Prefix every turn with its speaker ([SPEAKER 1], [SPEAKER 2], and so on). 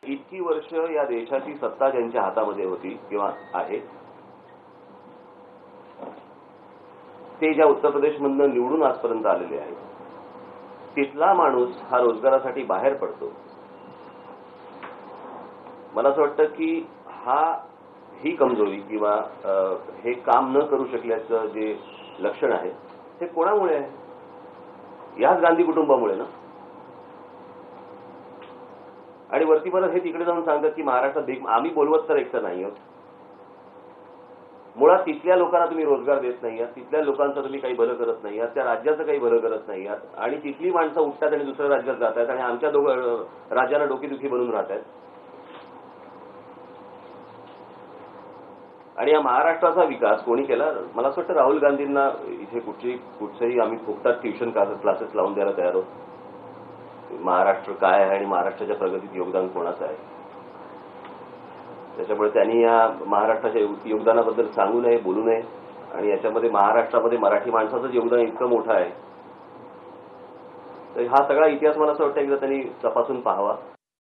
[SPEAKER 1] इतकी वर्ष या देशाची सत्ता ज्यांच्या हातामध्ये होती किंवा आहे ते ज्या उत्तर प्रदेशमधून निवडून आजपर्यंत आलेले आहेत, तिथला माणूस हा रोजगारासाठी बाहेर पडतो. मला असं वाटतं की ही कमजोरी किंवा हे काम न करू शकल्याचं जे लक्षण आहे ते कोणामुळे आहे? याच गांधी कुटुंबामुळे ना. आणि वरती परत हे तिकडे जाऊन सांगतात की महाराष्ट्रात आम्ही बोलवत तर एकटं नाही आहोत. मुळात तिथल्या लोकांना तुम्ही रोजगार देत नाही आहात, तिथल्या लोकांचं तुम्ही काही भलं करत नाही आहात, त्या राज्याचं काही भलं करत नाही आहात आणि तिथली माणसं उठतात आणि दुसऱ्या राज्यात जात आहेत आणि आमच्या राज्याला डोकेदुखी बनून राहत आहेत. आणि या महाराष्ट्राचा विकास कोणी केला? मला असं वाटतं राहुल गांधींना इथे कुठचंही आम्ही फुकटात ट्युशन क्लासेस लावून द्यायला तयार आहोत. महाराष्ट्र काय आहे आणि महाराष्ट्राच्या प्रगतीत योगदान कोणाचं आहे, त्याच्यामुळे त्यांनी या महाराष्ट्राच्या योगदानाबद्दल सांगू नये, बोलू नये. आणि याच्यामध्ये महाराष्ट्रामध्ये मराठी माणसाचं योगदान इतकं मोठं आहे, तर हा सगळा इतिहास मला असं वाटतं एकदा त्यांनी तपासून पाहावा.